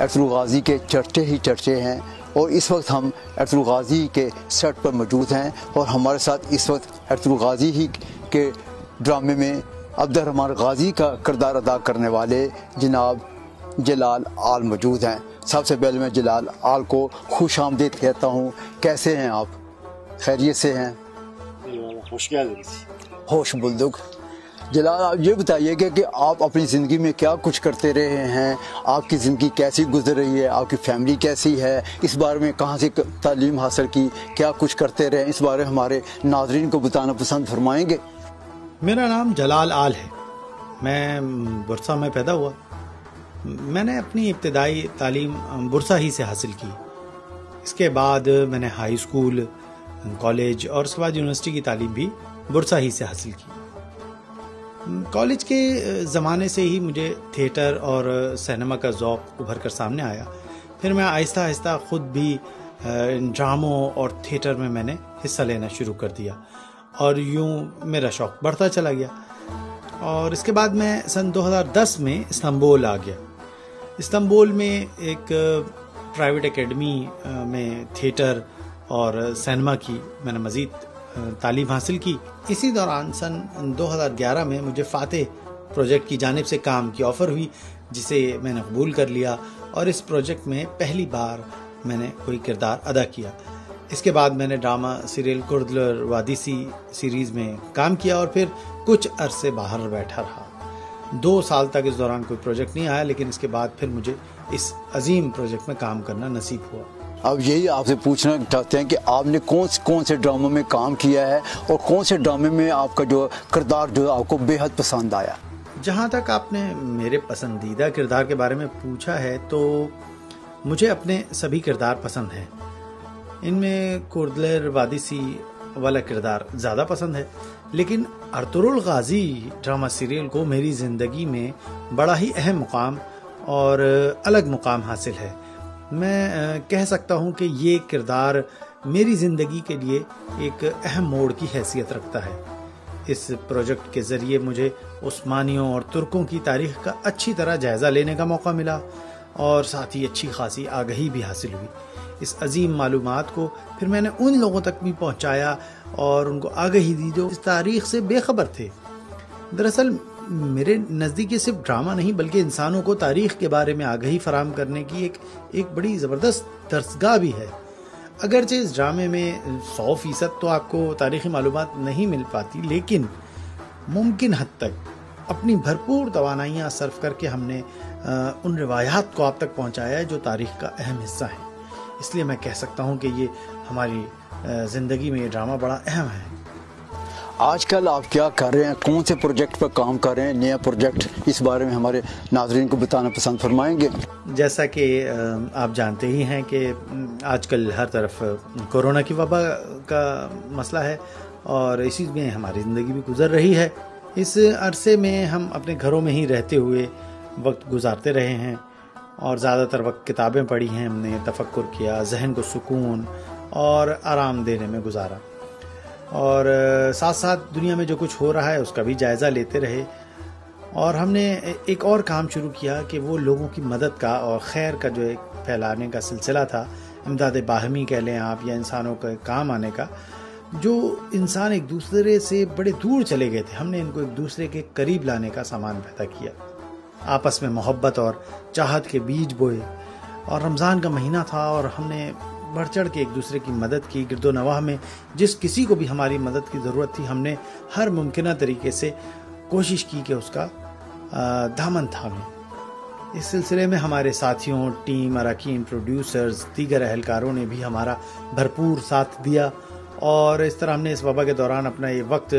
Ertugrul Ghazi کے چرچے ہی چرچے ہیں، اور اس وقت ہم ارطغرل غازی کے سیٹ پر موجود ہیں، اور ہمارے ساتھ اس وقت ارطغرل غازی ہی کے ڈرامے میں عبد الرحمن غازی کا کردار ادا کرنے والے جناب جلال آل موجود ہیں۔ سب سے پہلے میں جلال آل کو خوش آمدید کہتا ہوں۔ کیسے ہیں آپ؟ خیریت سے ہیں؟ ہوش بلدگ۔ جلال آپ یہ بتائیے کہ آپ اپنی زندگی میں کیا کچھ کرتے رہے ہیں، آپ کی زندگی کیسی گزر رہی ہے، آپ کی فیملی کیسی ہے، اس بارے میں کہاں سے تعلیم حاصل کی، کیا کچھ کرتے رہے، اس بارے میں ہمارے ناظرین کو بتانا پسند فرمائیں گے؟ میرا نام جلال آل ہے، میں برسا میں پیدا ہوا۔ میں نے اپنی ابتدائی تعلیم برسا ہی سے حاصل کی۔ اس کے بعد میں نے ہائی اسکول، کالج اور اس کے بعد یونیورسٹی کی تعلیم بھی برسا ہی سے حاصل کی۔ کالج کے زمانے سے ہی مجھے تھیٹر اور سینما کا ذوق ابھر کر سامنے آیا۔ پھر میں آہستہ آہستہ خود بھی ڈراموں اور تھیٹر میں نے حصہ لینا شروع کر دیا، اور یوں میرا شوق بڑھتا چلا گیا۔ اور اس کے بعد میں سن 2010 میں استنبول آ گیا۔ استنبول میں ایک پرائیویٹ اکیڈمی میں تھیٹر اور سینما کی میں نے مزید تعلیم حاصل کی۔ اسی دوران سن 2011 میں مجھے فاتح پروجیکٹ کی جانب سے کام کی آفر ہوئی، جسے میں نے قبول کر لیا، اور اس پروجیکٹ میں پہلی بار میں نے کوئی کردار ادا کیا۔ اس کے بعد میں نے ڈرامہ سیریل کردلر وادیسی سیریز میں کام کیا، اور پھر کچھ عرصے باہر بیٹھا رہا۔ 2 سال تک اس دوران کوئی پروجیکٹ نہیں آیا، لیکن اس کے بعد پھر مجھے اس عظیم پروجیکٹ میں کام کرنا نصیب ہوا۔ اب یہی آپ سے پوچھنا چاہتے ہیں کہ آپ نے کون سے ڈراموں میں کام کیا ہے، اور کون سے ڈرامے میں آپ کا جو کردار جو آپ کو بے حد پسند آیا؟ جہاں تک آپ نے میرے پسندیدہ کردار کے بارے میں پوچھا ہے تو مجھے اپنے سبھی کردار پسند ہیں۔ ان میں کردلر وادیسی والا کردار زیادہ پسند ہے، لیکن ارطغرل غازی ڈرامہ سیریل کو میری زندگی میں بڑا ہی اہم مقام اور الگ مقام حاصل ہے۔ میں کہہ سکتا ہوں کہ یہ کردار میری زندگی کے لیے ایک اہم موڑ کی حیثیت رکھتا ہے۔ اس پروجیکٹ کے ذریعے مجھے عثمانیوں اور ترکوں کی تاریخ کا اچھی طرح جائزہ لینے کا موقع ملا، اور ساتھ ہی اچھی خاصی آگہی بھی حاصل ہوئی۔ اس عظیم معلومات کو پھر میں نے ان لوگوں تک بھی پہنچایا اور ان کو آگہی دی جو اس تاریخ سے بے خبر تھے۔ دراصل میرے نزدیک یہ صرف ڈرامہ نہیں بلکہ انسانوں کو تاریخ کے بارے میں آگہی فراہم کرنے کی ایک بڑی زبردست درسگاہ بھی ہے۔ اگرچہ اس ڈرامے میں 100% تو آپ کو تاریخی معلومات نہیں مل پاتی، لیکن ممکن حد تک اپنی بھرپور توانائیاں صرف کر کے ہم نے ان روایات کو آپ تک پہنچایا ہے جو تاریخ کا اہم حصہ ہیں۔ اس لیے میں کہہ سکتا ہوں کہ یہ ہماری زندگی میں یہ ڈرامہ بڑا اہم ہے۔ آج کل آپ کیا کر رہے ہیں؟ کون سے پروجیکٹ پر کام کر رہے ہیں؟ نیا پروجیکٹ، اس بارے میں ہمارے ناظرین کو بتانا پسند فرمائیں گے؟ جیسا کہ آپ جانتے ہی ہیں کہ آج کل ہر طرف کورونا کی وبا کا مسئلہ ہے، اور اسی میں ہماری زندگی بھی گزر رہی ہے۔ اس عرصے میں ہم اپنے گھروں میں ہی رہتے ہوئے وقت گزارتے رہے ہیں، اور زیادہ تر وقت کتابیں پڑھی ہیں، ہم نے تفکر کیا، ذہن کو سکون اور آرام دینے میں گزارا، اور ساتھ ساتھ دنیا میں جو کچھ ہو رہا ہے اس کا بھی جائزہ لیتے رہے۔ اور ہم نے ایک اور کام شروع کیا کہ وہ لوگوں کی مدد کا اور خیر کا جو ایک پھیلانے کا سلسلہ تھا، امداد باہمی کہہ لیں آپ، یا انسانوں کے کام آنے کا، جو انسان ایک دوسرے سے بڑے دور چلے گئے تھے، ہم نے ان کو ایک دوسرے کے قریب لانے کا سامان پیدا کیا، آپس میں محبت اور چاہت کے بیج بوئے۔ اور رمضان کا مہینہ تھا، اور ہم نے بڑھ چڑھ کے ایک دوسرے کی مدد کی۔ گرد و نواح میں جس کسی کو بھی ہماری مدد کی ضرورت تھی، ہم نے ہر ممکنہ طریقے سے کوشش کی کہ اس کا دامن تھامیں۔ اس سلسلے میں ہمارے ساتھیوں، ٹیم، اراکین، پروڈیوسرز، دیگر اہلکاروں نے بھی ہمارا بھرپور ساتھ دیا، اور اس طرح ہم نے اس وبا کے دوران اپنا یہ وقت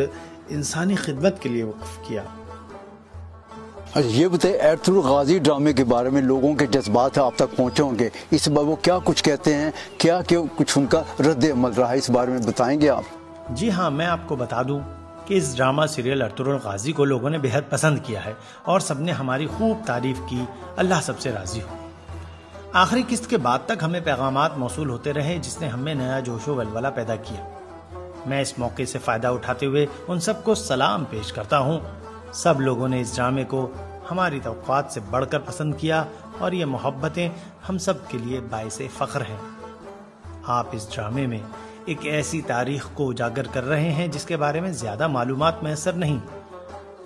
انسانی خدمت کے لیے وقف کیا۔ یہ بتائیں، ارطغرل غازی ڈرامے کے بارے میں لوگوں کے جذبات آپ تک پہنچے ہوں گے، اس بار وہ کیا کچھ کہتے ہیں، کیا کچھ ان کا رد عمل رہا ہے، اس بارے میں بتائیں گے آپ؟ جی ہاں، میں آپ کو بتا دوں کہ اس ڈرامہ سیریل ارطغرل غازی کو لوگوں نے بے حد پسند کیا ہے، اور سب نے ہماری خوب تعریف کی۔ اللہ سب سے راضی ہو۔ آخری قسط کے بعد تک ہمیں پیغامات موصول ہوتے رہے جس نے ہمیں نیا جوش و ولولہ پیدا کیا۔ میں اس موقع سے فائدہ اٹھاتے ہوئے ان سب کو سلام پیش کرتا ہوں۔ سب لوگوں نے اس ڈرامے کو ہماری توقعات سے بڑھ کر پسند کیا، اور یہ محبتیں ہم سب کے لیے باعث فخر ہیں۔ آپ اس ڈرامے میں ایک ایسی تاریخ کو اجاگر کر رہے ہیں جس کے بارے میں زیادہ معلومات میسر نہیں۔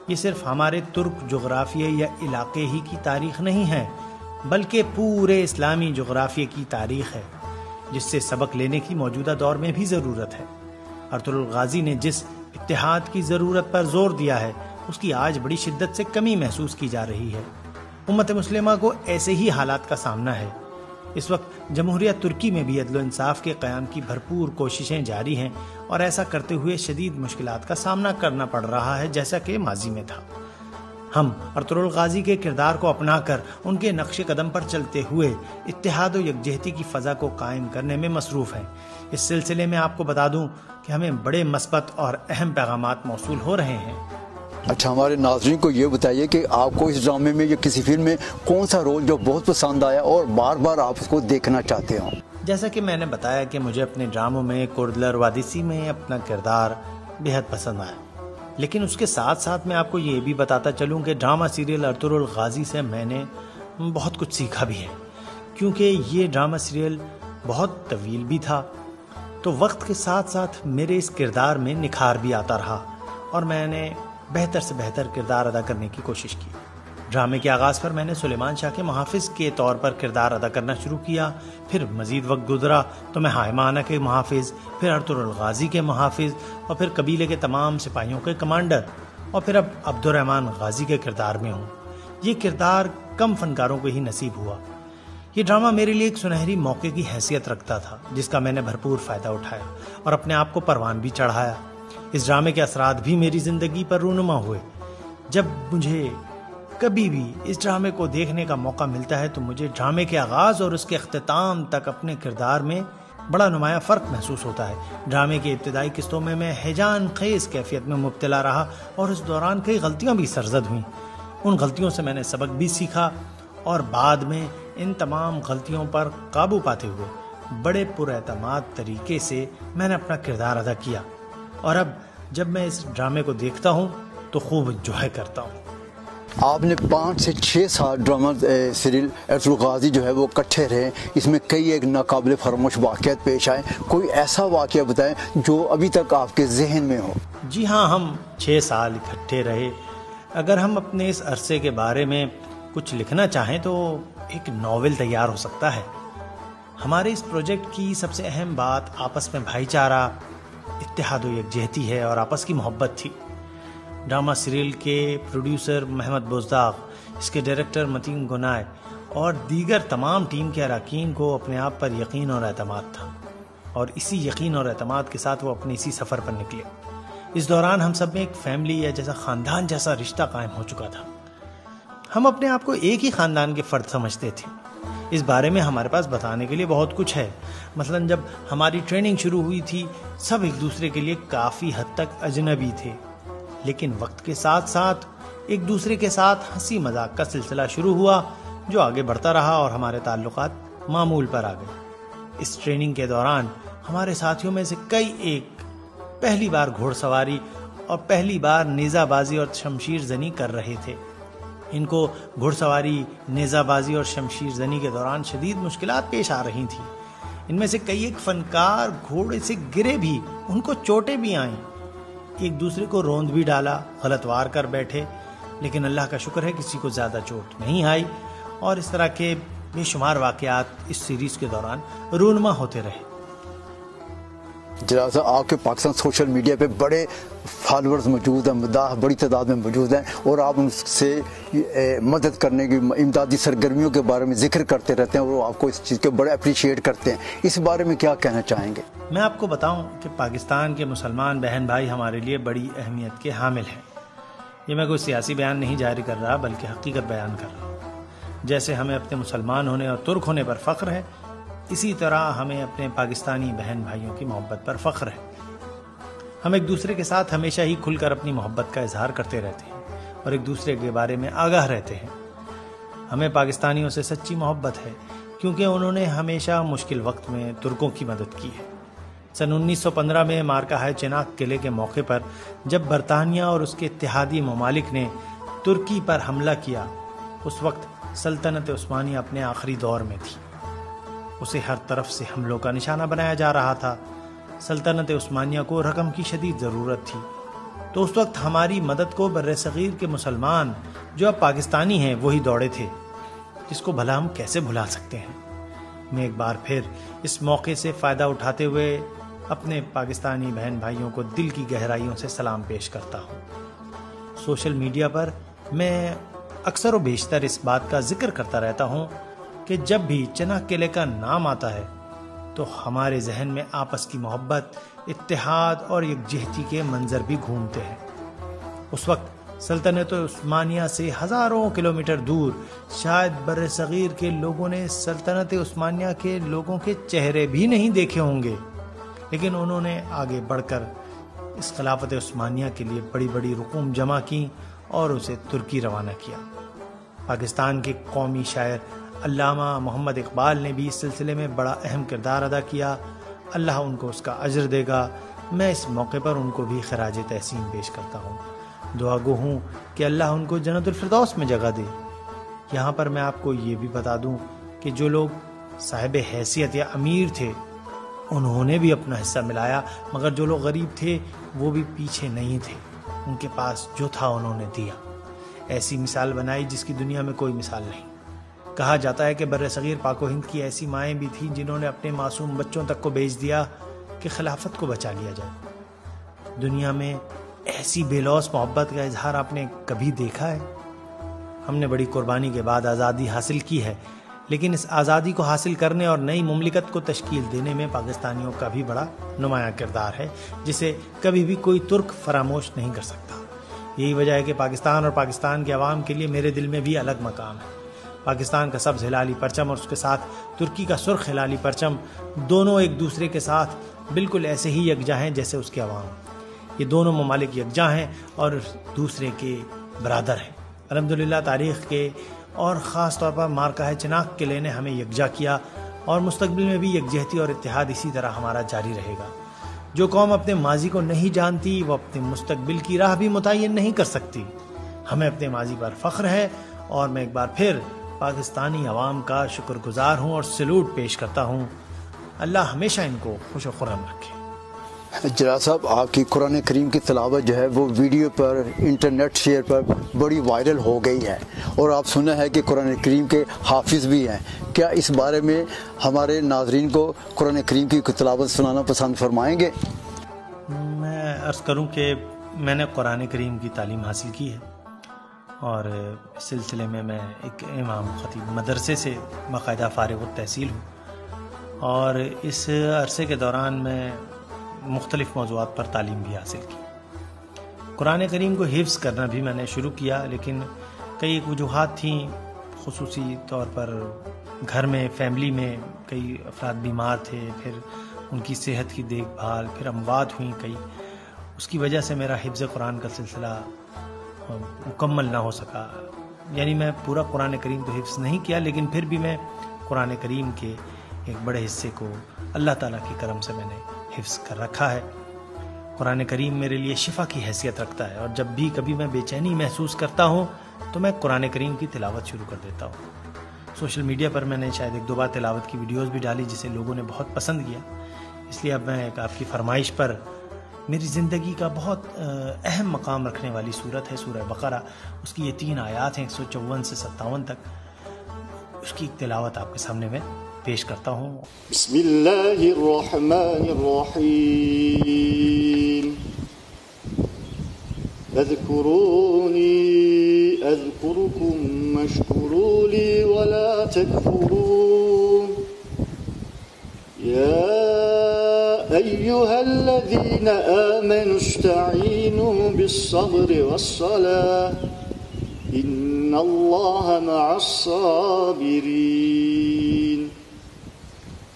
یہ صرف ہمارے ترک جغرافیے یا علاقے ہی کی تاریخ نہیں ہے، بلکہ پورے اسلامی جغرافیے کی تاریخ ہے، جس سے سبق لینے کی موجودہ دور میں بھی ضرورت ہے۔ ارطغرل غازی نے جس اتحاد کی ضرورت پر زور دیا ہے، اس کی آج بڑی شدت سے کمی محسوس کی جا رہی ہے۔ امت مسلمہ کو ایسے ہی حالات کا سامنا ہے۔ اس وقت جمہوریہ ترکی میں بھی عدل و انصاف کے قیام کی بھرپور کوششیں جاری ہیں، اور ایسا کرتے ہوئے شدید مشکلات کا سامنا کرنا پڑ رہا ہے، جیسا کہ ماضی میں تھا۔ ہم ارطغرل غازی کے کردار کو اپنا کر ان کے نقش قدم پر چلتے ہوئے اتحاد و یکجہتی کی فضا کو قائم کرنے میں مصروف ہیں۔ اس سلسلے میں آپ کو بتا دوں کہ ہمیں بڑے مثبت اور اہم پیغامات موصول ہو رہے ہیں۔ اچھا، ہمارے ناظرین کو یہ بتائیے کہ آپ کو اس ڈرامے میں یا کسی فلم میں کون سا رول جو بہت پسند آیا اور بار بار آپ اس کو دیکھنا چاہتے ہوں؟ جیسا کہ میں نے بتایا کہ مجھے اپنے ڈراموں میں کردلر وادیسی میں اپنا کردار بہت پسند آیا، لیکن اس کے ساتھ ساتھ میں آپ کو یہ بھی بتاتا چلوں کہ ڈرامہ سیریل ارطغرل غازی سے میں نے بہت کچھ سیکھا بھی ہے، کیونکہ یہ ڈرامہ سیریل بہت طویل بھی تھا، تو وقت کے ساتھ ساتھ میرے اس کردار میں نکھار بھی آتا رہا اور میں نے بہتر سے بہتر کردار ادا کرنے کی کوشش کی۔ ڈرامے کے آغاز پر میں نے سلیمان شاہ کے محافظ کے طور پر کردار ادا کرنا شروع کیا، پھر مزید وقت گزرا تو میں ہائمانہ کے محافظ، پھر ارطغرل غازی کے محافظ، اور پھر قبیلے کے تمام سپاہیوں کے کمانڈر، اور پھر اب عبد الرحمن غازی کے کردار میں ہوں۔ یہ کردار کم فنکاروں کو ہی نصیب ہوا۔ یہ ڈرامہ میرے لیے ایک سنہری موقع کی حیثیت رکھتا تھا، جس کا میں نے بھرپور فائدہ اٹھایا اور اپنے آپ کو پروان بھی چڑھایا۔ اس ڈرامے کے اثرات بھی میری زندگی پر رونما ہوئے۔ جب مجھے کبھی بھی اس ڈرامے کو دیکھنے کا موقع ملتا ہے تو مجھے ڈرامے کے آغاز اور اس کے اختتام تک اپنے کردار میں بڑا نمایاں فرق محسوس ہوتا ہے۔ ڈرامے کی ابتدائی قسطوں میں ہیجان خیز کیفیت میں مبتلا رہا اور اس دوران کئی غلطیاں بھی سرزد ہوئیں۔ ان غلطیوں سے میں نے سبق بھی سیکھا اور بعد میں ان تمام غلطیوں پر قابو پاتے ہوئے بڑے پراعتماد طریقے سے میں نے اپنا کردار ادا کیا، اور اب جب میں اس ڈرامے کو دیکھتا ہوں تو خوب انجوائے کرتا ہوں۔ آپ نے 5 سے 6 سال ڈرامہ سیریل ارطغرل غازی جو ہے وہ کٹھے رہے، اس میں کئی ایک ناقابل فراموش واقعات پیش آئے، کوئی ایسا واقعہ بتائیں جو ابھی تک آپ کے ذہن میں ہو؟ جی ہاں، ہم 6 سال اکٹھے رہے۔ اگر ہم اپنے اس عرصے کے بارے میں کچھ لکھنا چاہیں تو ایک ناول تیار ہو سکتا ہے۔ ہمارے اس پروجیکٹ کی سب سے اہم بات آپس میں بھائی چارہ، اتحاد و یکجہتی ہے اور آپس کی محبت تھی۔ ڈرامہ سیریل کے پروڈیوسر محمد بزداغ، اس کے ڈائریکٹر متین گنائے اور دیگر تمام ٹیم کے اراکین کو اپنے آپ پر یقین اور اعتماد تھا، اور اسی یقین اور اعتماد کے ساتھ وہ اپنے اسی سفر پر نکلے۔ اس دوران ہم سب میں ایک فیملی یا جیسا خاندان جیسا رشتہ قائم ہو چکا تھا۔ ہم اپنے آپ کو ایک ہی خاندان کے فرد سمجھتے تھے۔ اس بارے میں ہمارے پاس بتانے کے لیے بہت کچھ ہے۔ مثلا جب ہماری ٹریننگ شروع ہوئی تھی، سب ایک دوسرے کے لیے کافی حد تک اجنبی تھے، لیکن وقت کے ساتھ ساتھ ایک دوسرے کے ساتھ ہنسی مذاق کا سلسلہ شروع ہوا، جو آگے بڑھتا رہا اور ہمارے تعلقات معمول پر آ گئے۔ اس ٹریننگ کے دوران ہمارے ساتھیوں میں سے کئی ایک پہلی بار گھوڑ سواری اور پہلی بار نیزہ بازی اور شمشیر زنی کر رہے تھے۔ ان کو گھوڑ سواری، نیزہ بازی اور شمشیر زنی کے دوران شدید مشکلات پیش آ رہی تھیں۔ ان میں سے کئی ایک فنکار گھوڑے سے گرے بھی، ان کو چوٹیں بھی آئیں، ایک دوسرے کو روند بھی ڈالا، غلط وار کر بیٹھے، لیکن اللہ کا شکر ہے کسی کو زیادہ چوٹ نہیں آئی، اور اس طرح کے بے شمار واقعات اس سیریز کے دوران رونما ہوتے رہے۔ جناب صاحب، آپ کے پاکستان سوشل میڈیا پہ بڑے فالورز موجود ہیں، مداح بڑی تعداد میں موجود ہیں، اور آپ ان سے مدد کرنے کی، امدادی سرگرمیوں کے بارے میں ذکر کرتے رہتے ہیں، اور وہ آپ کو اس چیز کے بڑے اپریشیٹ کرتے ہیں۔ اس بارے میں کیا کہنا چاہیں گے؟ میں آپ کو بتاؤں کہ پاکستان کے مسلمان بہن بھائی ہمارے لیے بڑی اہمیت کے حامل ہیں۔ یہ میں کوئی سیاسی بیان نہیں جاری کر رہا، بلکہ حقیقت بیان کر رہا ہوں۔ جیسے ہمیں اپنے مسلمان ہونے اور ترک ہونے پر فخر ہے، اسی طرح ہمیں اپنے پاکستانی بہن بھائیوں کی محبت پر فخر ہے۔ ہم ایک دوسرے کے ساتھ ہمیشہ ہی کھل کر اپنی محبت کا اظہار کرتے رہتے ہیں اور ایک دوسرے کے بارے میں آگاہ رہتے ہیں۔ ہمیں پاکستانیوں سے سچی محبت ہے، کیونکہ انہوں نے ہمیشہ مشکل وقت میں ترکوں کی مدد کی ہے۔ سن 1915 میں مارکہ چناک قلعے کے موقع پر جب برطانیہ اور اس کے اتحادی ممالک نے ترکی پر حملہ کیا، اس وقت سلطنت عثمانیہ اپنے آخری دور میں تھی. اسے ہر طرف سے حملوں کا نشانہ بنایا جا رہا تھا. سلطنت عثمانیہ کو رقم کی شدید ضرورت تھی. تو اس وقت ہماری مدد کو بر صغیر کے مسلمان جو اب پاکستانی ہیں وہی دوڑے تھے، جس کو بھلا ہم کیسے بھلا سکتے ہیں. میں ایک بار پھر اس موقع سے فائدہ اٹھاتے ہوئے اپنے پاکستانی بہن بھائیوں کو دل کی گہرائیوں سے سلام پیش کرتا ہوں. سوشل میڈیا پر میں اکثر و بیشتر اس بات کا ذکر کرتا رہتا ہوں کہ جب بھی چناک قلعے کا نام آتا ہے تو ہمارے ذہن میں آپس کی محبت، اتحاد اور یکجہتی کے منظر بھی گھومتے ہیں. اس وقت سلطنت عثمانیہ سے ہزاروں کلومیٹر دور شاید بر صغیر کے لوگوں نے سلطنت عثمانیہ کے لوگوں کے چہرے بھی نہیں دیکھے ہوں گے، لیکن انہوں نے آگے بڑھ کر اس خلافت عثمانیہ کے لیے بڑی بڑی رقوم جمع کی اور اسے ترکی روانہ کیا. پاکستان کے قومی شاعر علامہ محمد اقبال نے بھی اس سلسلے میں بڑا اہم کردار ادا کیا. اللہ ان کو اس کا اجر دے گا. میں اس موقع پر ان کو بھی خراج تحسین پیش کرتا ہوں. دعا گو ہوں کہ اللہ ان کو جنت الفردوس میں جگہ دے. یہاں پر میں آپ کو یہ بھی بتا دوں کہ جو لوگ صاحب حیثیت یا امیر تھے انہوں نے بھی اپنا حصہ ملایا، مگر جو لوگ غریب تھے وہ بھی پیچھے نہیں تھے. ان کے پاس جو تھا انہوں نے دیا. ایسی مثال بنائی جس کی دنیا میں کوئی مثال نہیں. کہا جاتا ہے کہ بر صغیر پاک و ہند کی ایسی مائیں بھی تھیں جنہوں نے اپنے معصوم بچوں تک کو بیچ دیا کہ خلافت کو بچا لیا جائے. دنیا میں ایسی بے لوث محبت کا اظہار آپ نے کبھی دیکھا ہے؟ ہم نے بڑی قربانی کے بعد آزادی حاصل کی ہے، لیکن اس آزادی کو حاصل کرنے اور نئی مملکت کو تشکیل دینے میں پاکستانیوں کا بھی بڑا نمایاں کردار ہے، جسے کبھی بھی کوئی ترک فراموش نہیں کر سکتا. یہی وجہ ہے کہ پاکستان اور پاکستان کے عوام کے لیے میرے دل میں بھی الگ مقام ہے. پاکستان کا سبز ہلالی پرچم اور اس کے ساتھ ترکی کا سرخ ہلالی پرچم دونوں ایک دوسرے کے ساتھ بالکل ایسے ہی یکجا ہیں جیسے اس کے عوام. یہ دونوں ممالک یکجا ہیں اور دوسرے کے برادر ہیں. الحمدللہ تاریخ کے اور خاص طور پر مارکہ چناک قلعے نے ہمیں یکجا کیا، اور مستقبل میں بھی یکجہتی اور اتحاد اسی طرح ہمارا جاری رہے گا. جو قوم اپنے ماضی کو نہیں جانتی وہ اپنے مستقبل کی راہ بھی متعین نہیں کر سکتی. ہمیں اپنے ماضی پر فخر ہے، اور میں ایک بار پھر پاکستانی عوام کا شکر گزار ہوں اور سلوٹ پیش کرتا ہوں. اللہ ہمیشہ ان کو خوش و خرم رکھے. جناب صاحب، آپ کی قرآن کریم کی تلاوت جو ہے وہ ویڈیو پر، انٹرنیٹ شیئر پر بڑی وائرل ہو گئی ہے، اور آپ سنا ہے کہ قرآن کریم کے حافظ بھی ہیں. کیا اس بارے میں ہمارے ناظرین کو قرآن کریم کی تلاوت سنانا پسند فرمائیں گے؟ میں عرض کروں کہ میں نے قرآن کریم کی تعلیم حاصل کی ہے، اور اس سلسلے میں ایک امام خطیب مدرسے سے باقاعدہ فارغ التحصیل ہوں، اور اس عرصے کے دوران میں مختلف موضوعات پر تعلیم بھی حاصل کی. قرآن کریم کو حفظ کرنا بھی میں نے شروع کیا، لیکن کئی ایک وجوہات تھیں. خصوصی طور پر گھر میں، فیملی میں کئی افراد بیمار تھے، پھر ان کی صحت کی دیکھ بھال، پھر اموات ہوئیں کئی. اس کی وجہ سے میرا حفظ قرآن کا سلسلہ مکمل نہ ہو سکا. یعنی میں پورا قرآن کریم تو حفظ نہیں کیا، لیکن پھر بھی میں قرآن کریم کے ایک بڑے حصے کو اللہ تعالیٰ کے کرم سے میں نے حفظ کر رکھا ہے. قرآن کریم میرے لیے شفا کی حیثیت رکھتا ہے، اور جب بھی کبھی میں بے چینی محسوس کرتا ہوں تو میں قرآن کریم کی تلاوت شروع کر دیتا ہوں. سوشل میڈیا پر میں نے شاید 1-2 بار تلاوت کی ویڈیوز بھی ڈالی جسے لوگوں نے بہت پسند کیا. اس لیے اب میں ایک آپ کی فرمائش پر میری زندگی کا بہت اہم مقام رکھنے والی صورت ہے سورہ بقرہ. اس کی یہ 3 آیات ہیں 154 سے 57 تک. اس کی ایک تلاوت آپ کے سامنے میں پیش کرتا ہوں. بسم اللہ الرحمن الرحیم. اذکرونی اذکرکم واشکروا لی ولا تکفرون. یا ایها الذین آمنوا استعینوا بالصبر والصلاة ان اللہ مع الصابرین.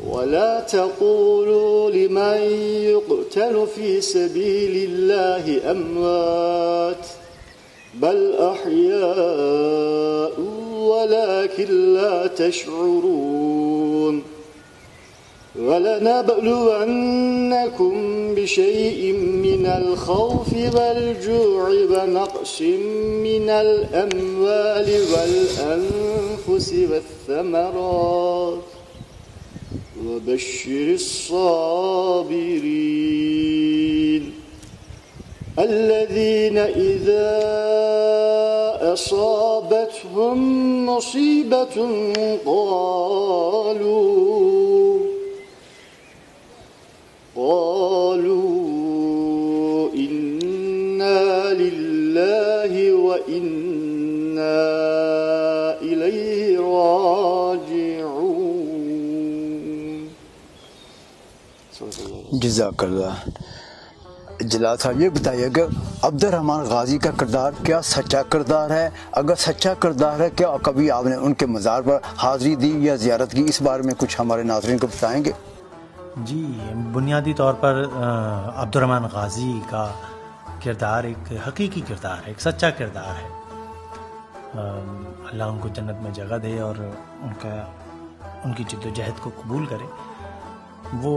ولا تقولوا لمن يقتل في سبيل الله أموات بل أحياء ولكن لا تشعرون. وَلَنَبْلُوَنَّكُمْ بِشَيْءٍ مِّنَ الْخَوْفِ وَالْجُوعِ وَنَقْصٍ مِّنَ الْأَمْوَالِ وَالْأَنفُسِ وَالثَّمَرَاتِ وَبَشِّرِ الصَّابِرِينَ الَّذِينَ إِذَا أَصَابَتْهُم مُّصِيبَةٌ قالوا إنا لله وإنا إليه راجعون. جزاک اللہ. جلال صاحب یہ بتائیے کہ عبد الرحمن غازی کا کردار کیا سچا کردار ہے؟ اگر سچا کردار ہے کیا کبھی آپ نے ان کے مزار پر حاضری دی یا زیارت کی؟ اس بارے میں کچھ ہمارے ناظرین کو بتائیں گے؟ جی، بنیادی طور پر عبد الرحمن غازی کا کردار ایک حقیقی کردار ہے، ایک سچا کردار ہے. اللہ ان کو جنت میں جگہ دے اور ان کی جد و جہد کو قبول کرے. وہ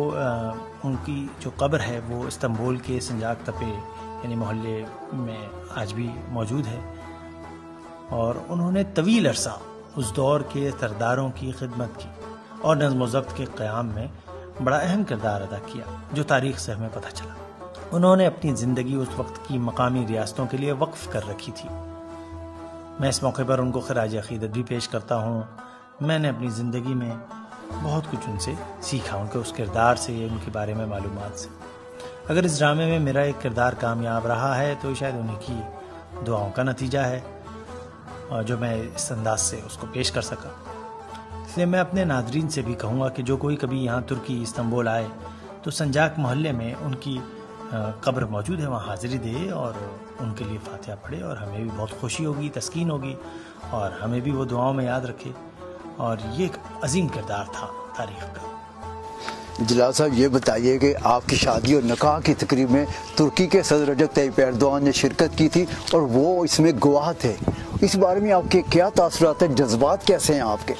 ان کی جو قبر ہے وہ استنبول کے سنجاق تپے یعنی محلے میں آج بھی موجود ہے، اور انہوں نے طویل عرصہ اس دور کے سرداروں کی خدمت کی اور نظم و ضبط کے قیام میں بڑا اہم کردار ادا کیا، جو تاریخ سے ہمیں پتہ چلا. انہوں نے اپنی زندگی اس وقت کی مقامی ریاستوں کے لیے وقف کر رکھی تھی. میں اس موقع پر ان کو خراج عقیدت بھی پیش کرتا ہوں. میں نے اپنی زندگی میں بہت کچھ ان سے سیکھا، ان کے اس کردار سے، ان کے بارے میں معلومات سے. اگر اس ڈرامے میں میرا ایک کردار کامیاب رہا ہے تو شاید انہیں کی دعاؤں کا نتیجہ ہے، اور جو میں اس انداز سے اس کو پیش کر سکا. اس لیے میں اپنے ناظرین سے بھی کہوں گا کہ جو کوئی کبھی یہاں ترکی استنبول آئے تو سنجاق محلے میں ان کی قبر موجود ہے، وہاں حاضری دے اور ان کے لیے فاتحہ پڑھے، اور ہمیں بھی بہت خوشی ہوگی، تسکین ہوگی، اور ہمیں بھی وہ دعاؤں میں یاد رکھے. اور یہ ایک عظیم کردار تھا تاریخ کا. جلال صاحب یہ بتائیے کہ آپ کی شادی اور نکاح کی تقریب میں ترکی کے صدر رجب طیب ایردوان نے شرکت کی تھی اور وہ اس میں گواہ تھے. اس بارے میں آپ کے کیا تاثرات ہیں، جذبات کیسے ہیں آپ کے؟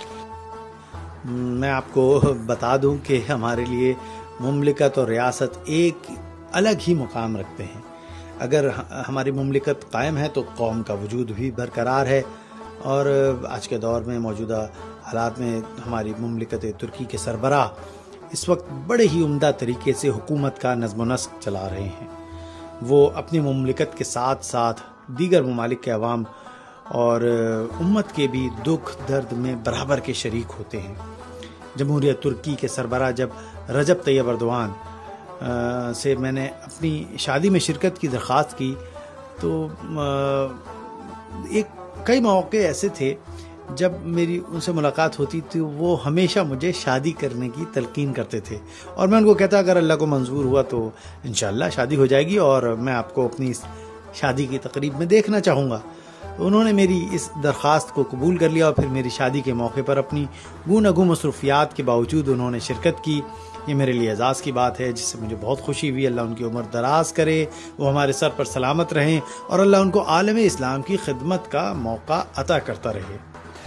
میں آپ کو بتا دوں کہ ہمارے لیے مملکت اور ریاست ایک الگ ہی مقام رکھتے ہیں. اگر ہماری مملکت قائم ہے تو قوم کا وجود بھی برقرار ہے، اور آج کے دور میں موجودہ حالات میں ہماری مملکت ترکی کے سربراہ اس وقت بڑے ہی عمدہ طریقے سے حکومت کا نظم و نسق چلا رہے ہیں. وہ اپنی مملکت کے ساتھ ساتھ دیگر ممالک کے عوام اور امت کے بھی دکھ درد میں برابر کے شریک ہوتے ہیں. جمہوریہ ترکی کے سربراہ جب رجب طیب ایردوان سے میں نے اپنی شادی میں شرکت کی درخواست کی تو کئی مواقع ایسے تھے جب میری ان سے ملاقات ہوتی تھی وہ ہمیشہ مجھے شادی کرنے کی تلقین کرتے تھے، اور میں ان کو کہتا اگر اللہ کو منظور ہوا تو انشاءاللہ شادی ہو جائے گی اور میں آپ کو اپنی شادی کی تقریب میں دیکھنا چاہوں گا. تو انہوں نے میری اس درخواست کو قبول کر لیا اور پھر میری شادی کے موقع پر اپنی گوناگوں مصروفیات کے باوجود انہوں نے شرکت کی. یہ میرے لیے اعزاز کی بات ہے جس سے مجھے بہت خوشی ہوئی. اللہ ان کی عمر دراز کرے، وہ ہمارے سر پر سلامت رہیں، اور اللہ ان کو عالم اسلام کی خدمت کا موقع عطا کرتا رہے.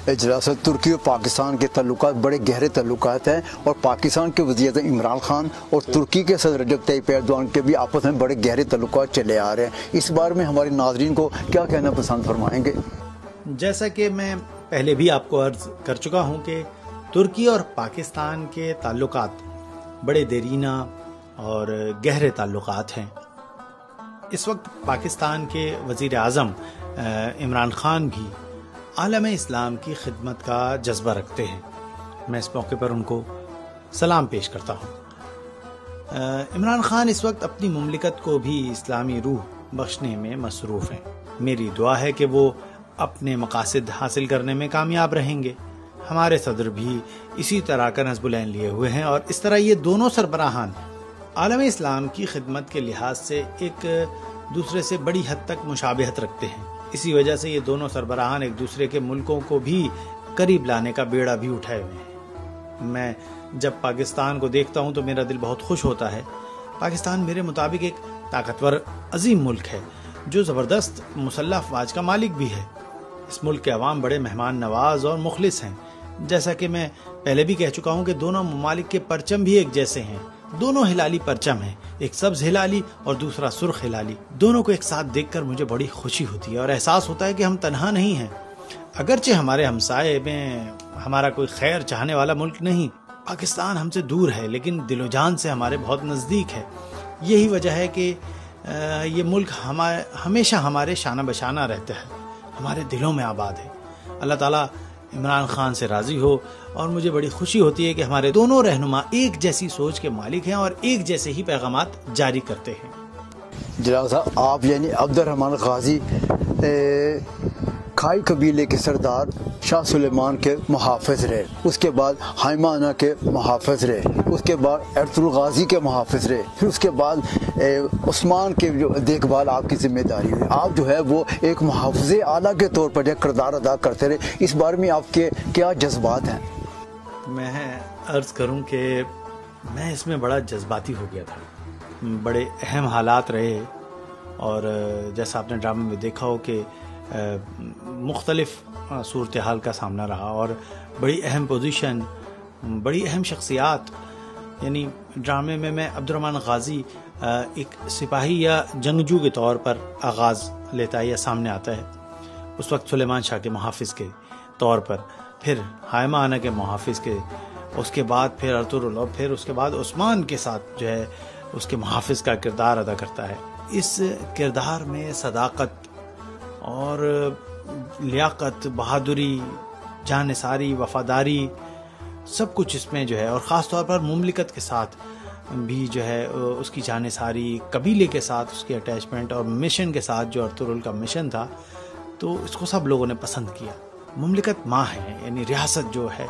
اجلاس ترکی اور پاکستان کے تعلقات بڑے گہرے تعلقات ہیں، اور پاکستان کے وزیر اعظم عمران خان اور ترکی کے صدر رجب طیب ایردوان کے بھی آپس میں بڑے گہرے تعلقات چلے آ رہے ہیں. اس بارے میں ہمارے ناظرین کو کیا کہنا پسند فرمائیں گے؟ جیسا کہ میں پہلے بھی آپ کو عرض کر چکا ہوں کہ ترکی اور پاکستان کے تعلقات بڑے دیرینہ اور گہرے تعلقات ہیں. اس وقت پاکستان کے وزیر اعظم عمران خان بھی عالم اسلام کی خدمت کا جذبہ رکھتے ہیں. میں اس موقع پر ان کو سلام پیش کرتا ہوں. عمران خان اس وقت اپنی مملکت کو بھی اسلامی روح بخشنے میں مصروف ہیں. میری دعا ہے کہ وہ اپنے مقاصد حاصل کرنے میں کامیاب رہیں گے. ہمارے صدر بھی اسی طرح کا نصب العین لیے ہوئے ہیں، اور اس طرح یہ دونوں سربراہان عالم اسلام کی خدمت کے لحاظ سے ایک دوسرے سے بڑی حد تک مشابہت رکھتے ہیں. اسی وجہ سے یہ دونوں سربراہان ایک دوسرے کے ملکوں کو بھی قریب لانے کا بیڑا بھی اٹھائے ہوئے ہیں. میں جب پاکستان کو دیکھتا ہوں تو میرا دل بہت خوش ہوتا ہے. پاکستان میرے مطابق ایک طاقتور عظیم ملک ہے جو زبردست مسلح افواج کا مالک بھی ہے. اس ملک کے عوام بڑے مہمان نواز اور مخلص ہیں. جیسا کہ میں پہلے بھی کہہ چکا ہوں کہ دونوں ممالک کے پرچم بھی ایک جیسے ہیں، دونوں ہلالی پرچم ہیں، ایک سبز ہلالی اور دوسرا سرخ ہلالی۔ دونوں کو ایک ساتھ دیکھ کر مجھے بڑی خوشی ہوتی ہے اور احساس ہوتا ہے کہ ہم تنہا نہیں ہیں۔ اگرچہ ہمارے ہمسائے میں ہمارا کوئی خیر چاہنے والا ملک نہیں، پاکستان ہم سے دور ہے، لیکن دل و جان سے ہمارے بہت نزدیک ہے۔ یہی وجہ ہے کہ یہ ملک ہمیشہ ہمارے شانہ بشانہ رہتا ہے، ہمارے دلوں میں آباد ہے۔ اللہ تعالیٰ عمران خان سے راضی ہو، اور مجھے بڑی خوشی ہوتی ہے کہ ہمارے دونوں رہنما ایک جیسی سوچ کے مالک ہیں اور ایک جیسے ہی پیغامات جاری کرتے ہیں۔ جناب صاحب، آپ یعنی عبد الرحمن غازی کھائی قبیلے کے سردار شاہ سلیمان کے محافظ رہے، اس کے بعد ہائمانہ کے محافظ رہے، اس کے بعد ارطغرل غازی کے محافظ رہے، پھر اس کے بعد عثمان کے جو دیکھ بھال آپ کی ذمہ داری ہوئی، آپ جو ہے وہ ایک محافظ اعلیٰ کے طور پر جو کردار ادا کرتے رہے۔ اس بارے میں آپ کے کیا جذبات ہیں؟ میں عرض کروں کہ میں اس میں بڑا جذباتی ہو گیا تھا، بڑے اہم حالات رہے، اور جیسا آپ نے ڈرامے میں دیکھا ہو کہ مختلف صورتحال کا سامنا رہا، اور بڑی اہم پوزیشن، بڑی اہم شخصیات، یعنی ڈرامے میں عبد الرحمن غازی ایک سپاہی یا جنگجو کے طور پر آغاز لیتا ہے یا سامنے آتا ہے، اس وقت سلیمان شاہ کے محافظ کے طور پر، پھر ہائمہ آنا کے محافظ کے، اس کے بعد پھر ارطغرل، اور پھر اس کے بعد عثمان کے ساتھ جو ہے اس کے محافظ کا کردار ادا کرتا ہے۔ اس کردار میں صداقت اور لیاقت، بہادری، جانثاری، وفاداری، سب کچھ اس میں جو ہے، اور خاص طور پر مملکت کے ساتھ بھی جو ہے اس کی جانثاری، قبیلے کے ساتھ اس کی اٹیچمنٹ، اور مشن کے ساتھ جو ارطغرل کا مشن تھا، تو اس کو سب لوگوں نے پسند کیا۔ مملکت ماں ہے، یعنی ریاست جو ہے،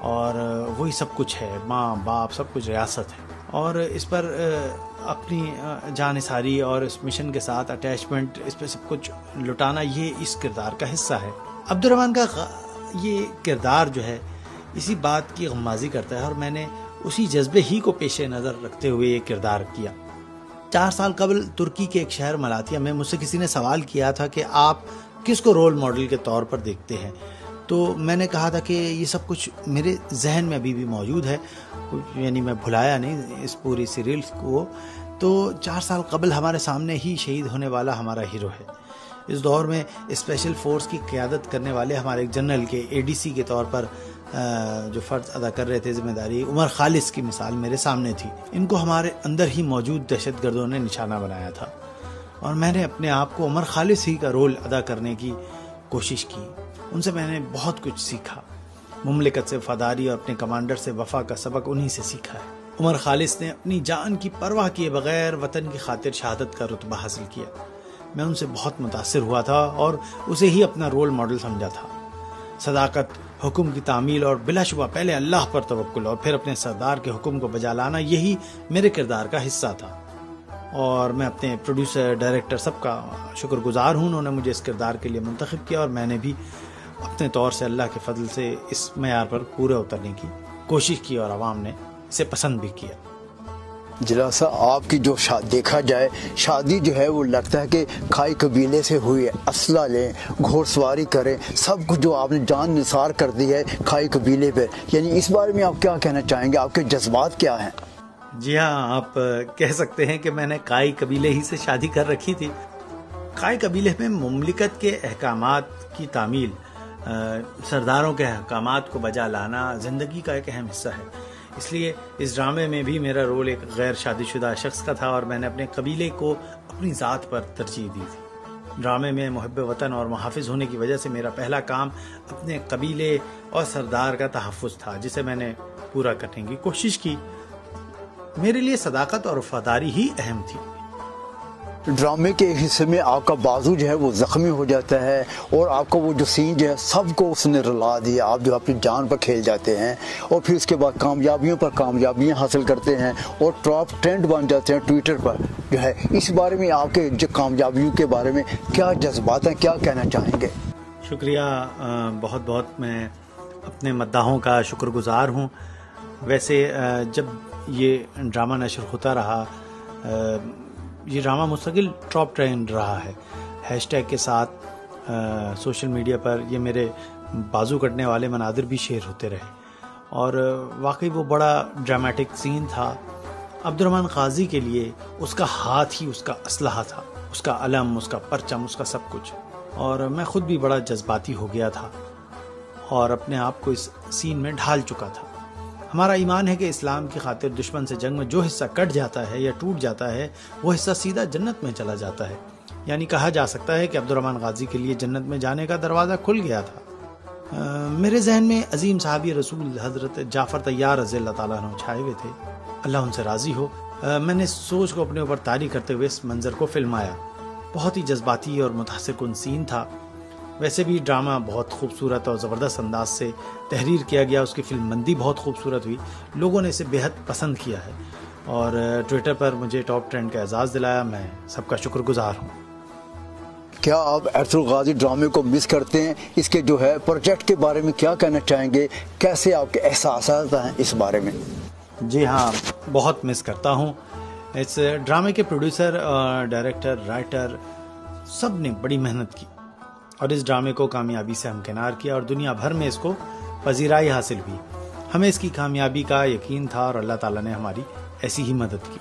اور وہی سب کچھ ہے، ماں باپ سب کچھ ریاست ہے، اور اس پر اپنی جانثاری اور اس مشن کے ساتھ اٹیچمنٹ، اس پہ سب کچھ لٹانا، یہ اس کردار کا حصہ ہے۔ عبد الرحمن کا یہ کردار جو ہے اسی بات کی غمازی کرتا ہے، اور میں نے اسی جذبے ہی کو پیش نظر رکھتے ہوئے یہ کردار کیا۔ 4 سال قبل ترکی کے ایک شہر ملاتیا میں مجھ سے کسی نے سوال کیا تھا کہ آپ کس کو رول ماڈل کے طور پر دیکھتے ہیں، تو میں نے کہا تھا کہ یہ سب کچھ میرے ذہن میں ابھی بھی موجود ہے، یعنی میں بھلایا نہیں اس پوری سیریل کو۔ تو 4 سال قبل ہمارے سامنے ہی شہید ہونے والا ہمارا ہیرو ہے۔ اس دور میں اسپیشل فورس کی قیادت کرنے والے ہمارے ایک جنرل کے ADC کے طور پر جو فرض ادا کر رہے تھے ذمہ داری، عمر خالص کی مثال میرے سامنے تھی۔ ان کو ہمارے اندر ہی موجود دہشت گردوں نے نشانہ بنایا تھا، اور میں نے اپنے آپ کو عمر خالص ہی کا رول ادا کرنے کی کوشش کی۔ ان سے میں نے بہت کچھ سیکھا، مملکت سے وفاداری اور اپنے کمانڈر سے وفا کا سبق انہی سے سیکھا ہے۔ عمر خالص نے اپنی جان کی پرواہ کیے بغیر وطن کی خاطر شہادت کا رتبہ حاصل کیا۔ میں ان سے بہت متاثر ہوا تھا اور اسے ہی اپنا رول ماڈل سمجھا تھا۔ صداقت، حکم کی تعمیل، اور بلا شبہ پہلے اللہ پر توکل اور پھر اپنے سردار کے حکم کو بجا لانا، یہی میرے کردار کا حصہ تھا، اور میں اپنے پروڈیوسر، ڈائریکٹر سب کا شکر گزار ہوں۔ انہوں نے مجھے اس کردار کے لیے منتخب کیا، اور میں نے بھی اپنے طور سے اللہ کے فضل سے اس معیار پر پورے اترنے کی کوشش کی، اور عوام نے اسے پسند بھی کیا۔ جناب صاحب، آپ کی جو دیکھا جائے شادی جو ہے وہ لگتا ہے کہ کھائی قبیلے سے ہوئی ہے، اسلحہ لیں، گھوڑ سواری کریں، سب کچھ جو آپ نے جان نثار کر دی ہے کھائی قبیلے پہ، یعنی اس بارے میں آپ کیا کہنا چاہیں گے؟ آپ کے جذبات کیا ہیں؟ جی ہاں، آپ کہہ سکتے ہیں کہ میں نے کھائی قبیلے ہی سے شادی کر رکھی تھی۔ کھائی قبیلے میں مملکت کے احکامات کی تعمیل، سرداروں کے احکامات کو بجا لانا زندگی کا ایک اہم حصہ ہے۔ اس لیے اس ڈرامے میں بھی میرا رول ایک غیر شادی شدہ شخص کا تھا، اور میں نے اپنے قبیلے کو اپنی ذات پر ترجیح دی تھی۔ ڈرامے میں محب وطن اور محافظ ہونے کی وجہ سے میرا پہلا کام اپنے قبیلے اور سردار کا تحفظ تھا، جسے میں نے پورا کرنے کی کوشش کی۔ میرے لیے صداقت اور وفاداری ہی اہم تھی۔ ڈرامے کے ایک حصے میں آپ کا بازو جو ہے وہ زخمی ہو جاتا ہے، اور آپ کا وہ جو سین جو ہے سب کو اس نے رلا دیا، آپ جو اپنی جان پر کھیل جاتے ہیں، اور پھر اس کے بعد کامیابیوں پر کامیابیاں حاصل کرتے ہیں، اور ٹاپ ٹرینڈ بن جاتے ہیں ٹویٹر پر جو ہے۔ اس بارے میں آپ کے جو کامیابیوں کے بارے میں کیا جذبات ہیں، کیا کہنا چاہیں گے؟ شکریہ، بہت بہت میں اپنے مداحوں کا شکر گزار ہوں۔ ویسے جب یہ ڈرامہ نشر ہوتا رہا، یہ ڈرامہ مستقل ٹاپ ٹرینڈ رہا ہے، ہیش ٹیگ کے ساتھ سوشل میڈیا پر یہ میرے بازو کٹنے والے مناظر بھی شیئر ہوتے رہے، اور واقعی وہ بڑا ڈرامیٹک سین تھا۔ عبد الرحمن غازی کے لیے اس کا ہاتھ ہی اس کا اسلحہ تھا، اس کا علم، اس کا پرچم، اس کا سب کچھ، اور میں خود بھی بڑا جذباتی ہو گیا تھا اور اپنے آپ کو اس سین میں ڈھال چکا تھا۔ ہمارا ایمان ہے کہ اسلام کی خاطر دشمن سے جنگ میں جو حصہ کٹ جاتا ہے یا ٹوٹ جاتا ہے وہ حصہ سیدھا جنت میں چلا جاتا ہے، یعنی کہا جا سکتا ہے کہ عبد الرحمن غازی کے لیے جنت میں جانے کا دروازہ کھل گیا تھا۔ میرے ذہن میں عظیم صحابی رسول حضرت جعفر طیار رضی اللہ تعالیٰ عنہ چھائے ہوئے تھے، اللہ ان سے راضی ہو۔ میں نے سوچ کو اپنے اوپر طاری کرتے ہوئے اس منظر کو فلمایا۔ بہت ہی جذباتی اور متاثر کن سین تھا۔ ویسے بھی ڈرامہ بہت خوبصورت اور زبردست انداز سے تحریر کیا گیا، اس کی فلم بندی بہت خوبصورت ہوئی، لوگوں نے اسے بے حد پسند کیا ہے اور ٹویٹر پر مجھے ٹاپ ٹرینڈ کا اعزاز دلایا۔ میں سب کا شکر گزار ہوں۔ کیا آپ ایرطغرل غازی ڈرامے کو مس کرتے ہیں؟ اس کے جو ہے پروجیکٹ کے بارے میں کیا کہنا چاہیں گے؟ کیسے آپ کے احساسات ہیں اس بارے میں؟ جی ہاں، بہت مس کرتا ہوں۔ اس ڈرامے کے پروڈیوسر، ڈائریکٹر، رائٹر سب نے بڑی محنت کی اور اس ڈرامے کو کامیابی سے ہمکنار کیا اور دنیا بھر میں اس کو پذیرائی حاصل ہوئی۔ ہمیں اس کی کامیابی کا یقین تھا اور اللہ تعالیٰ نے ہماری ایسی ہی مدد کی۔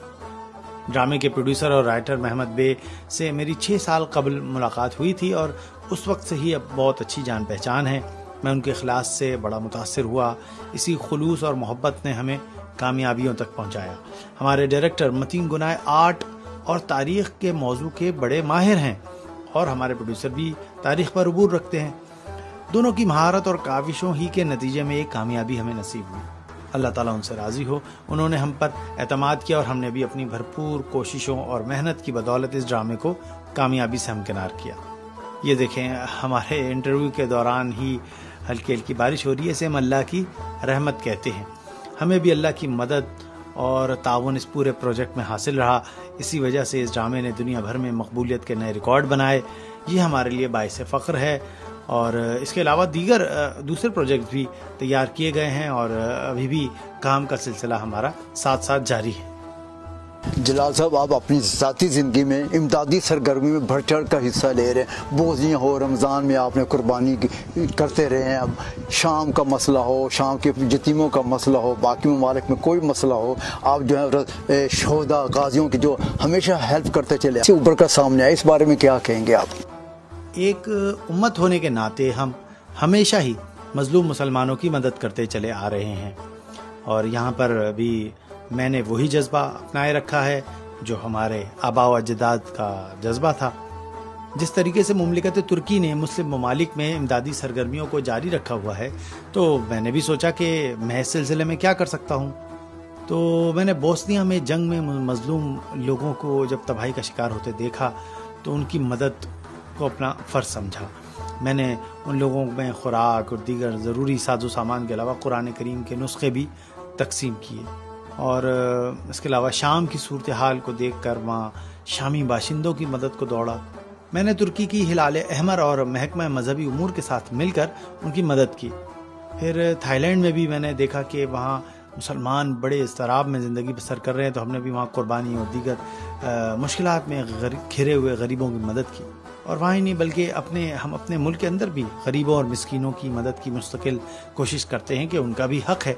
ڈرامے کے پروڈیوسر اور رائٹر محمد بے سے میری 6 سال قبل ملاقات ہوئی تھی اور اس وقت سے ہی اب بہت اچھی جان پہچان ہے۔ میں ان کے اخلاص سے بڑا متاثر ہوا۔ اسی خلوص اور محبت نے ہمیں کامیابیوں تک پہنچایا۔ ہمارے ڈائریکٹر متین گنائے آرٹ اور تاریخ کے موضوع کے بڑے ماہر ہیں اور ہمارے پروڈیوسر بھی تاریخ پر عبور رکھتے ہیں۔ دونوں کی مہارت اور کاوشوں ہی کے نتیجے میں ایک کامیابی ہمیں نصیب ہوئی۔ اللہ تعالیٰ ان سے راضی ہو۔ انہوں نے ہم پر اعتماد کیا اور ہم نے بھی اپنی بھرپور کوششوں اور محنت کی بدولت اس ڈرامے کو کامیابی سے ہمکنار کیا۔ یہ دیکھیں، ہمارے انٹرویو کے دوران ہی ہلکی ہلکی بارش ہو رہی ہے، اسے ہم اللہ کی رحمت کہتے ہیں۔ ہمیں بھی اللہ کی مدد اور تعاون اس پورے پروجیکٹ میں حاصل رہا۔ اسی وجہ سے اس ڈرامے نے دنیا بھر میں مقبولیت کے نئے ریکارڈ بنائے۔ یہ ہمارے لیے باعث فخر ہے اور اس کے علاوہ دوسرے پروجیکٹ بھی تیار کیے گئے ہیں اور ابھی بھی کام کا سلسلہ ہمارا ساتھ ساتھ جاری ہے۔ جلال صاحب، آپ اپنی ذاتی زندگی میں امدادی سرگرمی میں بڑھ چڑھ کر حصہ لے رہے ہیں۔ بوزیاں ہو، رمضان میں آپ نے قربانی کرتے رہے ہیں۔ اب شام کا مسئلہ ہو، شام کے یتیموں کا مسئلہ ہو، باقی ممالک میں کوئی مسئلہ ہو، آپ جو ہے شہداء غازیوں کی جو ہمیشہ ہیلپ کرتے چلے ابھر کر سامنے آئے، اس بارے میں کیا کہیں گے آپ؟ ایک امت ہونے کے ناطے ہم ہمیشہ ہی مظلوم مسلمانوں کی مدد کرتے چلے آ رہے ہیں اور یہاں پر بھی میں نے وہی جذبہ اپنائے رکھا ہے جو ہمارے آباء و اجداد کا جذبہ تھا۔ جس طریقے سے مملکت ترکی نے مسلم ممالک میں امدادی سرگرمیوں کو جاری رکھا ہوا ہے، تو میں نے بھی سوچا کہ میں اس سلسلے میں کیا کر سکتا ہوں۔ تو میں نے بوسنیا میں جنگ میں مظلوم لوگوں کو جب تباہی کا شکار ہوتے دیکھا تو ان کی مدد کو اپنا فرض سمجھا۔ میں نے ان لوگوں میں خوراک اور دیگر ضروری ساز و سامان کے علاوہ قرآن کریم کے نسخے بھی تقسیم کیے اور اس کے علاوہ شام کی صورتحال کو دیکھ کر وہاں شامی باشندوں کی مدد کو دوڑا۔ میں نے ترکی کی ہلال احمر اور محکمہ مذہبی امور کے ساتھ مل کر ان کی مدد کی۔ پھر تھائی لینڈ میں بھی میں نے دیکھا کہ وہاں مسلمان بڑے اضطراب میں زندگی بسر کر رہے ہیں، تو ہم نے بھی وہاں قربانی اور دیگر مشکلات میں گھرے ہوئے غریبوں کی مدد کی۔ اور وہاں ہی نہیں بلکہ ہم اپنے ملک کے اندر بھی غریبوں اور مسکینوں کی مدد کی مستقل کوشش کرتے ہیں کہ ان کا بھی حق ہے۔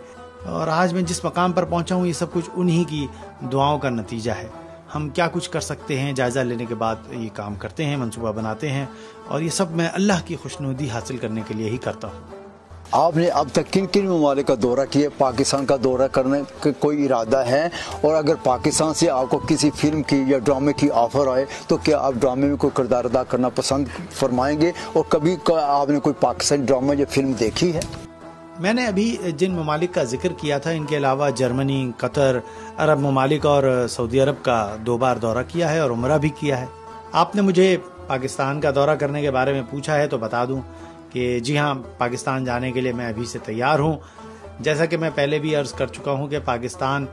اور آج میں جس مقام پر پہنچا ہوں، یہ سب کچھ انہی کی دعاؤں کا نتیجہ ہے۔ ہم کیا کچھ کر سکتے ہیں، جائزہ لینے کے بعد یہ کام کرتے ہیں، منصوبہ بناتے ہیں، اور یہ سب میں اللہ کی خوشنودی حاصل کرنے کے لیے ہی کرتا ہوں۔ آپ نے اب تک کن کن ممالک کا دورہ کیا؟ پاکستان کا دورہ کرنے کا کوئی ارادہ ہے؟ اور اگر پاکستان سے آپ کو کسی فلم کی یا ڈرامے کی آفر آئے تو کیا آپ ڈرامے میں کوئی کردار ادا کرنا پسند فرمائیں گے؟ اور کبھی آپ نے کوئی پاکستانی ڈرامہ یا فلم دیکھی ہے؟ میں نے ابھی جن ممالک کا ذکر کیا تھا، ان کے علاوہ جرمنی، قطر، عرب ممالک اور سعودی عرب کا 2 بار دورہ کیا ہے اور عمرہ بھی کیا ہے۔ آپ نے مجھے پاکستان کا دورہ کرنے کے بارے میں پوچھا ہے تو بتا دوں کہ جی ہاں، پاکستان جانے کے لیے میں ابھی سے تیار ہوں۔ جیسا کہ میں پہلے بھی عرض کر چکا ہوں کہ پاکستان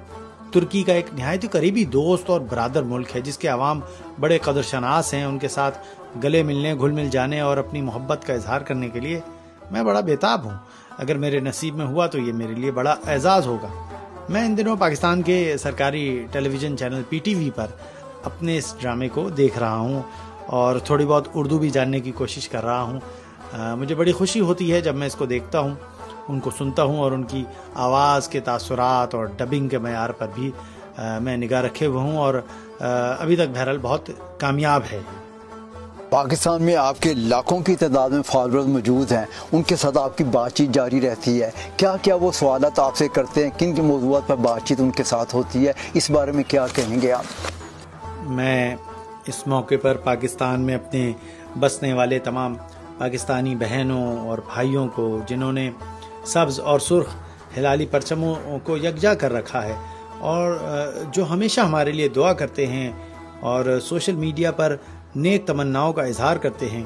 ترکی کا ایک نہایت قریبی دوست اور برادر ملک ہے، جس کے عوام بڑے قدر شناس ہیں۔ ان کے ساتھ گلے ملنے، گھل مل جانے اور اپنی محبت کا اظہار کرنے کے لیے میں بڑا بےتاب ہوں۔ اگر میرے نصیب میں ہوا تو یہ میرے لیے بڑا اعزاز ہوگا۔ میں ان دنوں پاکستان کے سرکاری ٹیلی ویژن چینل PTV پر اپنے اس ڈرامے کو دیکھ رہا ہوں اور تھوڑی بہت اردو بھی جاننے کی کوشش کر رہا ہوں۔ مجھے بڑی خوشی ہوتی ہے جب میں اس کو دیکھتا ہوں ان کو سنتا ہوں اور ان کی آواز کے تاثرات اور ڈبنگ کے معیار پر بھی میں نگاہ رکھے ہوئے ہوں، اور ابھی تک بہرحال بہت کامیاب ہے۔ پاکستان میں آپ کے لاکھوں کی تعداد میں فالوورز موجود ہیں، ان کے ساتھ آپ کی بات چیت جاری رہتی ہے، کیا کیا وہ سوالات آپ سے کرتے ہیں، کن کے موضوعات پر بات چیت ان کے ساتھ ہوتی ہے، اس بارے میں کیا کہیں گے آپ؟ میں اس موقع پر پاکستان میں اپنے بسنے والے تمام پاکستانی بہنوں اور بھائیوں کو، جنہوں نے سبز اور سرخ ہلالی پرچموں کو یکجا کر رکھا ہے اور جو ہمیشہ ہمارے لیے دعا کرتے ہیں اور سوشل میڈیا پر نیک تمناؤں کا اظہار کرتے ہیں،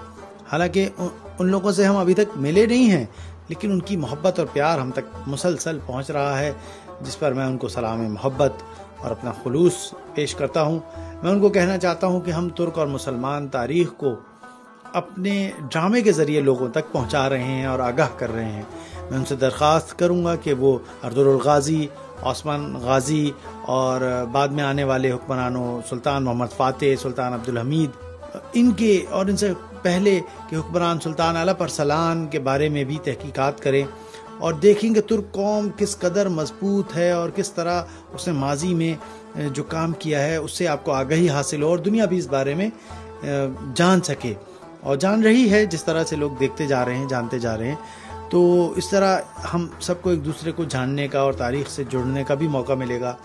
حالانکہ ان لوگوں سے ہم ابھی تک ملے نہیں ہیں، لیکن ان کی محبت اور پیار ہم تک مسلسل پہنچ رہا ہے، جس پر میں ان کو سلام محبت اور اپنا خلوص پیش کرتا ہوں۔ میں ان کو کہنا چاہتا ہوں کہ ہم ترک اور مسلمان تاریخ کو اپنے ڈرامے کے ذریعے لوگوں تک پہنچا رہے ہیں اور آگاہ کر رہے ہیں۔ میں ان سے درخواست کروں گا کہ وہ ارطغرل، عثمان غازی اور بعد میں آنے والے حکمرانوں سلطان محمد فاتح، سلطان عبدالحمید، ان کے اور ان سے پہلے کے حکمران سلطان الپ ارسلان کے بارے میں بھی تحقیقات کریں اور دیکھیں کہ ترک قوم کس قدر مضبوط ہے اور کس طرح اس نے ماضی میں جو کام کیا ہے اس سے آپ کو آگاہی حاصل ہو اور دنیا بھی اس بارے میں جان سکے، اور جان رہی ہے جس طرح سے لوگ دیکھتے جا رہے ہیں، جانتے جا رہے ہیں۔ تو اس طرح ہم سب کو ایک دوسرے کو جاننے کا اور تاریخ سے جڑنے کا بھی موقع ملے گا۔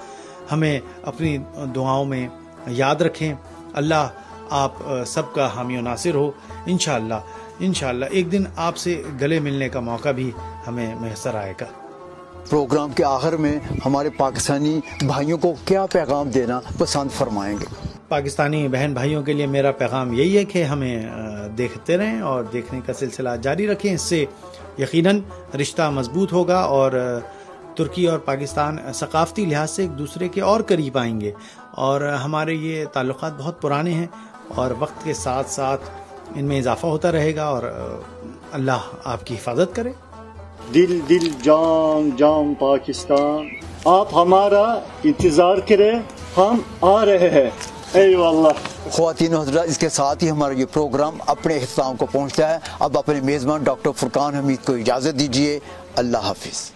ہمیں اپنی دعاؤں میں یاد رکھیں۔ اللہ آپ سب کا حامی و ناصر ہو۔ انشاءاللہ ایک دن آپ سے گلے ملنے کا موقع بھی ہمیں میسر آئے گا۔ پروگرام کے آخر میں ہمارے پاکستانی بھائیوں کو کیا پیغام دینا پسند فرمائیں گے؟ پاکستانی بہن بھائیوں کے لیے میرا پیغام یہی ہے کہ ہمیں دیکھتے رہیں اور دیکھنے کا سلسلہ جاری رکھیں، اس سے یقیناً رشتہ مضبوط ہوگا اور ترکی اور پاکستان ثقافتی لحاظ سے ایک دوسرے کے اور قریب آئیں گے، اور ہمارے یہ تعلقات بہت پرانے ہیں اور وقت کے ساتھ ساتھ ان میں اضافہ ہوتا رہے گا، اور اللہ آپ کی حفاظت کرے۔ دل دل جان جان پاکستان، آپ ہمارا انتظار کریں، ہم آ رہے ہیں۔ ایواللہ۔ خواتین و حضرات، اس کے ساتھ ہی ہمارا یہ پروگرام اپنے اختتام کو پہنچتا ہے۔ اب اپنے میزبان ڈاکٹر فرقان حمید کو اجازت دیجیے۔ اللہ حافظ۔